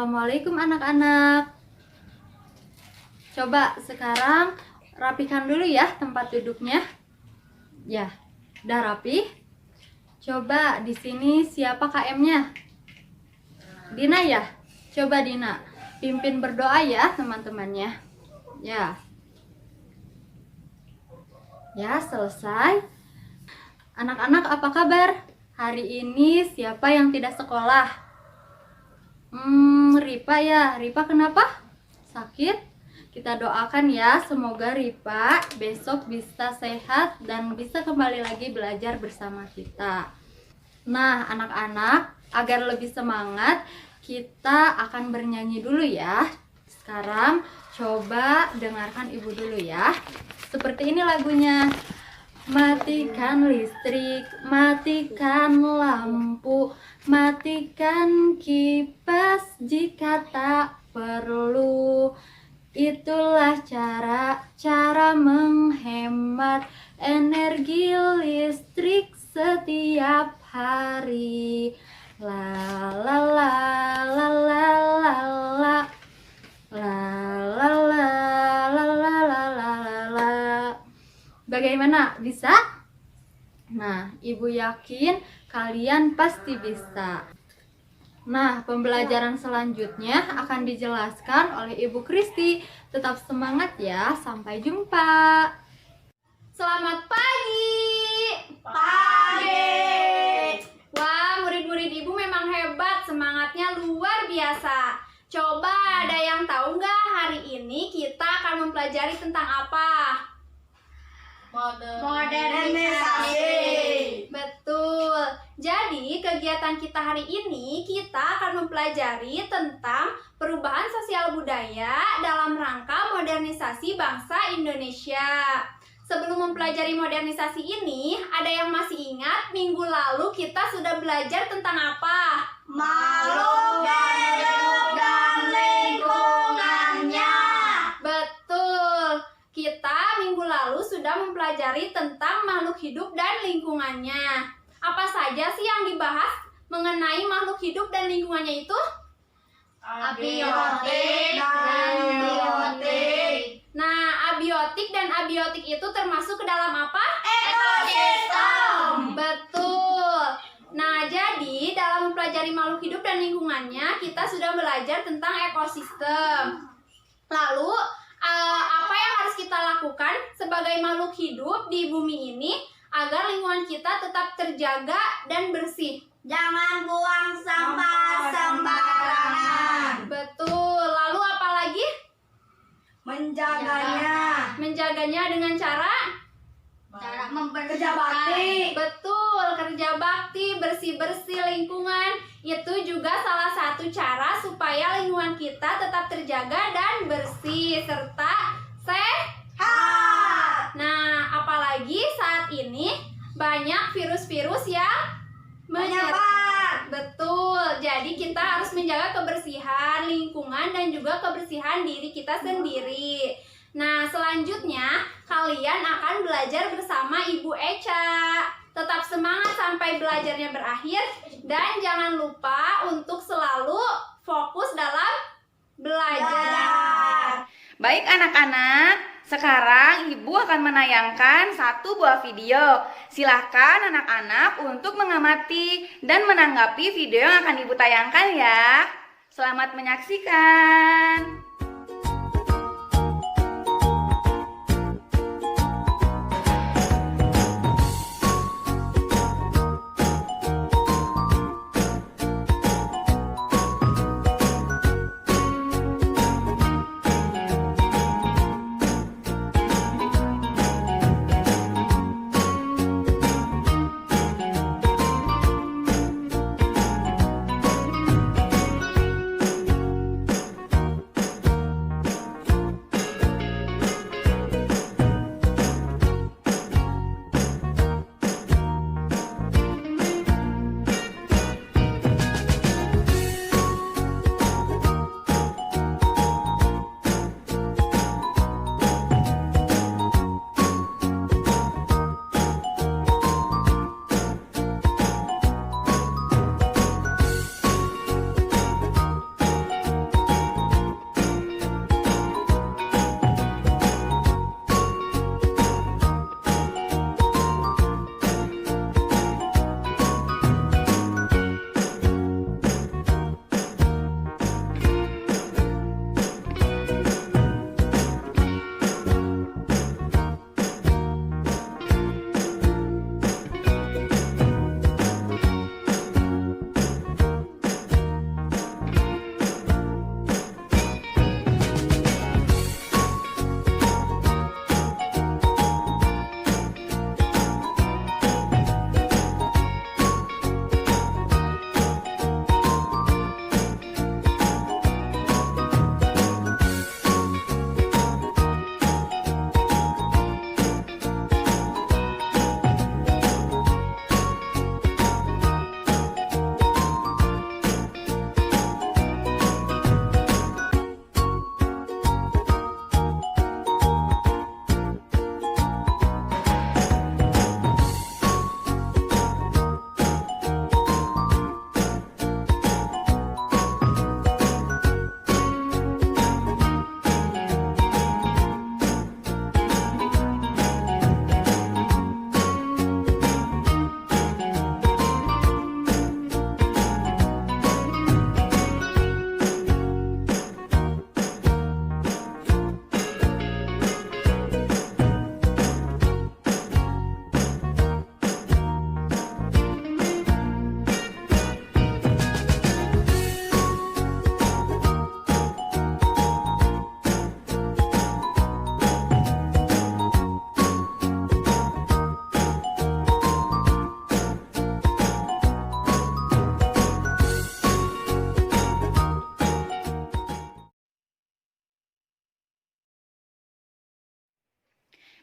Assalamualaikum anak-anak. Coba sekarang rapikan dulu ya tempat duduknya. Ya, udah rapi. Coba di sini siapa KM-nya? Dina ya? Coba Dina, pimpin berdoa ya teman-temannya. Ya. Ya, selesai. Anak-anak apa kabar? Hari ini siapa yang tidak sekolah? Ripa ya. Ripa kenapa? Sakit? Kita doakan ya, semoga Ripa besok bisa sehat dan bisa kembali lagi belajar bersama kita. Nah, anak-anak, agar lebih semangat, kita akan bernyanyi dulu ya. Sekarang coba dengarkan ibu dulu ya. Seperti ini lagunya. Matikan listrik, matikan lampu, matikan kipas jika tak perlu. Itulah cara menghemat energi listrik setiap hari. La la la la la la la. La la la la la la la la. Bagaimana? Bisa? Nah, Ibu yakin kalian pasti bisa. Nah, pembelajaran selanjutnya akan dijelaskan oleh Ibu Kristi. Tetap semangat ya, sampai jumpa. Selamat pagi. Pagi. Wah, murid-murid Ibu memang hebat, semangatnya luar biasa. Coba ada yang tahu nggak hari ini kita akan mempelajari tentang apa? Modernisasi. Betul. Jadi kegiatan kita hari ini kita akan mempelajari tentang perubahan sosial budaya dalam rangka modernisasi bangsa Indonesia. Sebelum mempelajari modernisasi ini, ada yang masih ingat minggu lalu kita sudah belajar tentang apa? Makhluk hidup dan lingkungannya. Betul. Kita minggu lalu sudah mempelajari tentang makhluk hidup dan lingkungannya. Apa saja sih yang dibahas mengenai makhluk hidup dan lingkungannya itu? Abiotik dan biotik. Nah, abiotik dan abiotik itu termasuk ke dalam apa? Ekosistem. Betul. Nah, jadi dalam mempelajari makhluk hidup dan lingkungannya, kita sudah belajar tentang ekosistem. Lalu, apa yang harus kita lakukan sebagai makhluk hidup di bumi ini agar lingkungan kita tetap terjaga dan bersih? Jangan buang sampah sembarangan. Betul. Lalu apa lagi? Menjaganya. Menjaganya dengan cara? Kerja bakti. Betul, kerja bakti, bersih-bersih lingkungan. Itu juga salah satu cara supaya lingkungan kita tetap terjaga dan bersih serta sehat. Nah, apalagi saat ini banyak virus-virus yang menyebar. Betul. Jadi kita harus menjaga kebersihan lingkungan dan juga kebersihan diri kita sendiri. Nah, selanjutnya kalian akan belajar bersama Ibu Eca. Tetap semangat sampai belajarnya berakhir dan jangan lupa untuk selalu fokus dalam belajar. Baik anak-anak, sekarang Ibu akan menayangkan satu buah video. Silahkan anak-anak untuk mengamati dan menanggapi video yang akan Ibu tayangkan ya. Selamat menyaksikan.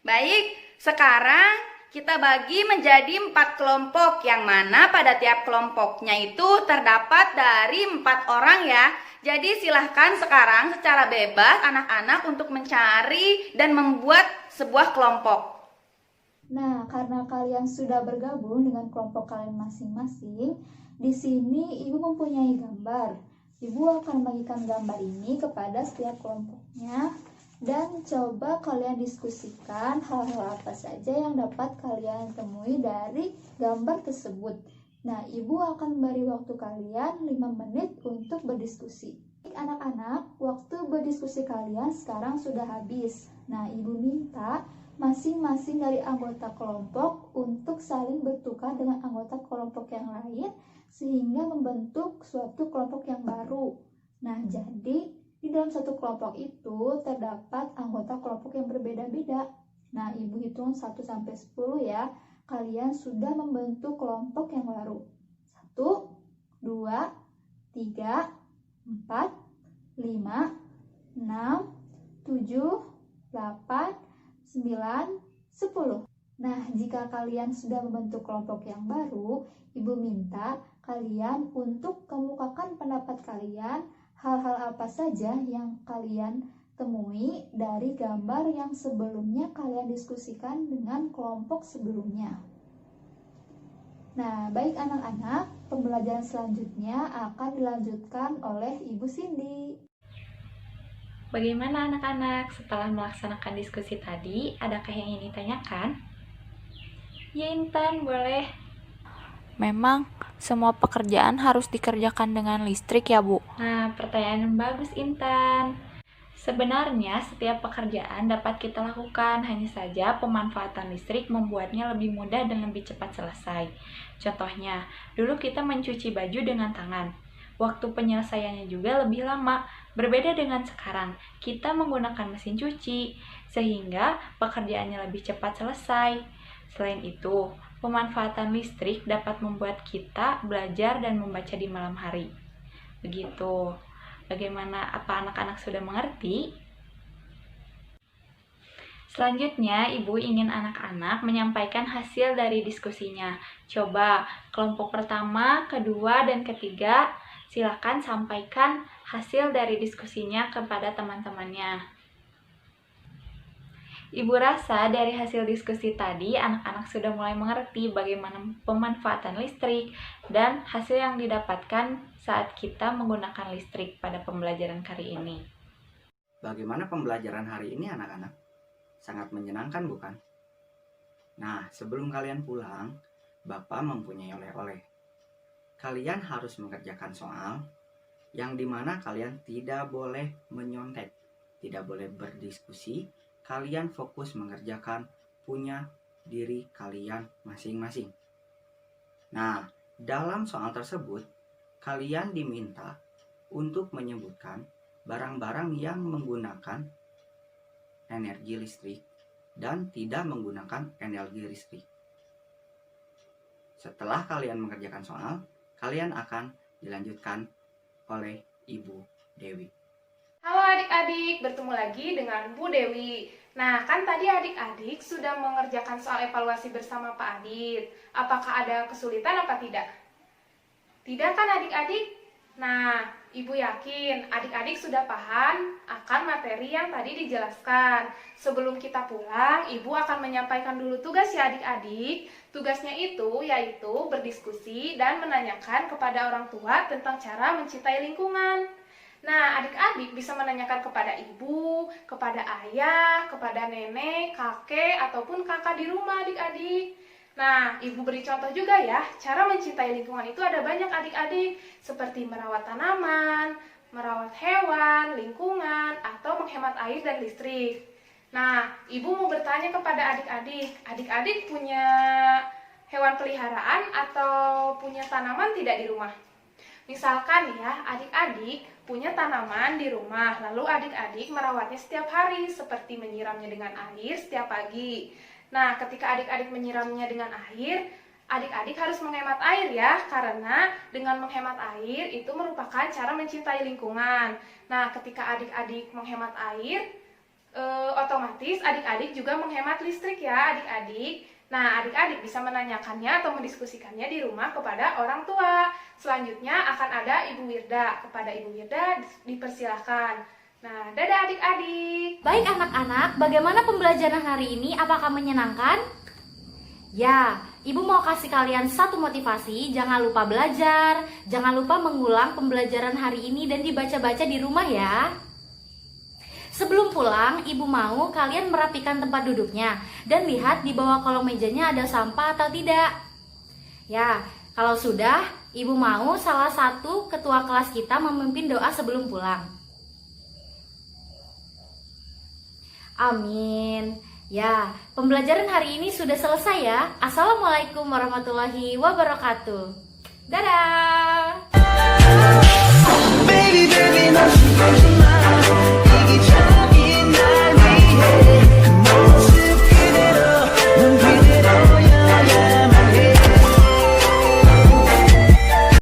Baik, sekarang kita bagi menjadi 4 kelompok, yang mana pada tiap kelompoknya itu terdapat dari 4 orang ya. Jadi silahkan sekarang secara bebas anak-anak untuk mencari dan membuat sebuah kelompok. Nah, karena kalian sudah bergabung dengan kelompok kalian masing-masing, di sini Ibu mempunyai gambar. Ibu akan membagikan gambar ini kepada setiap kelompoknya dan coba kalian diskusikan hal-hal apa saja yang dapat kalian temui dari gambar tersebut. Nah, Ibu akan memberi waktu kalian 5 menit untuk berdiskusi. Anak-anak, waktu berdiskusi kalian sekarang sudah habis. Nah, Ibu minta masing-masing dari anggota kelompok untuk saling bertukar dengan anggota kelompok yang lain sehingga membentuk suatu kelompok yang baru. Nah, jadi di dalam satu kelompok itu terdapat anggota kelompok yang berbeda-beda. Nah, Ibu hitung 1-10 ya. Kalian sudah membentuk kelompok yang baru. 1, 2, 3, 4, 5, 6, 7, 8, 9, 10. Nah, jika kalian sudah membentuk kelompok yang baru, Ibu minta kalian untuk kemukakan pendapat kalian, hal-hal apa saja yang kalian temui dari gambar yang sebelumnya kalian diskusikan dengan kelompok sebelumnya. Nah, baik anak-anak, pembelajaran selanjutnya akan dilanjutkan oleh Ibu Cindy. Bagaimana anak-anak setelah melaksanakan diskusi tadi? Adakah yang ingin ditanyakan? Ya Intan, boleh. Memang semua pekerjaan harus dikerjakan dengan listrik ya, Bu? Nah, pertanyaan yang bagus Intan. Sebenarnya setiap pekerjaan dapat kita lakukan, hanya saja pemanfaatan listrik membuatnya lebih mudah dan lebih cepat selesai. Contohnya, dulu kita mencuci baju dengan tangan. Waktu penyelesaiannya juga lebih lama. Berbeda dengan sekarang, kita menggunakan mesin cuci, sehingga pekerjaannya lebih cepat selesai. Selain itu, pemanfaatan listrik dapat membuat kita belajar dan membaca di malam hari. Begitu. Bagaimana, apa anak-anak sudah mengerti? Selanjutnya, Ibu ingin anak-anak menyampaikan hasil dari diskusinya. Coba, kelompok pertama, kedua, dan ketiga, silakan sampaikan hasil dari diskusinya kepada teman-temannya. Ibu rasa dari hasil diskusi tadi, anak-anak sudah mulai mengerti bagaimana pemanfaatan listrik dan hasil yang didapatkan saat kita menggunakan listrik pada pembelajaran kali ini. Bagaimana pembelajaran hari ini anak-anak? Sangat menyenangkan bukan? Nah, sebelum kalian pulang, Bapak mempunyai oleh-oleh. Kalian harus mengerjakan soal yang dimana kalian tidak boleh menyontek, tidak boleh berdiskusi. Kalian fokus mengerjakan punya diri kalian masing-masing. Nah, dalam soal tersebut, kalian diminta untuk menyebutkan barang-barang yang menggunakan energi listrik dan tidak menggunakan energi listrik. Setelah kalian mengerjakan soal, kalian akan dilanjutkan oleh Ibu Dewi. Halo adik-adik, bertemu lagi dengan Bu Dewi. Nah, kan tadi adik-adik sudah mengerjakan soal evaluasi bersama Pak Adit. Apakah ada kesulitan apa tidak? Tidak kan adik-adik? Nah, Ibu yakin adik-adik sudah paham akan materi yang tadi dijelaskan. Sebelum kita pulang, Ibu akan menyampaikan dulu tugas ya adik-adik. Tugasnya itu yaitu berdiskusi dan menanyakan kepada orang tua tentang cara mencintai lingkungan. Nah, adik-adik bisa menanyakan kepada ibu, kepada ayah, kepada nenek, kakek, ataupun kakak di rumah adik-adik. Nah, ibu beri contoh juga ya, cara mencintai lingkungan itu ada banyak adik-adik, seperti merawat tanaman, merawat hewan, lingkungan, atau menghemat air dan listrik. Nah, ibu mau bertanya kepada adik-adik, adik-adik punya hewan peliharaan atau punya tanaman tidak di rumah? Misalkan ya, adik-adik punya tanaman di rumah, lalu adik-adik merawatnya setiap hari, seperti menyiramnya dengan air setiap pagi. Nah, ketika adik-adik menyiramnya dengan air, adik-adik harus menghemat air ya, karena dengan menghemat air itu merupakan cara mencintai lingkungan. Nah, ketika adik-adik menghemat air, Otomatis adik-adik juga menghemat listrik ya adik-adik. Nah, adik-adik bisa menanyakannya atau mendiskusikannya di rumah kepada orang tua. Selanjutnya akan ada Ibu Wirda. Kepada Ibu Wirda dipersilahkan. Nah, dadah adik-adik. Baik anak-anak, bagaimana pembelajaran hari ini? Apakah menyenangkan? Ya, Ibu mau kasih kalian satu motivasi, jangan lupa belajar, jangan lupa mengulang pembelajaran hari ini dan dibaca-baca di rumah ya. Sebelum pulang, Ibu mau kalian merapikan tempat duduknya dan lihat di bawah kolong mejanya ada sampah atau tidak. Ya, kalau sudah, Ibu mau salah satu ketua kelas kita memimpin doa sebelum pulang. Amin. Ya, pembelajaran hari ini sudah selesai ya. Assalamualaikum warahmatullahi wabarakatuh. Dadah. Baby, baby, no.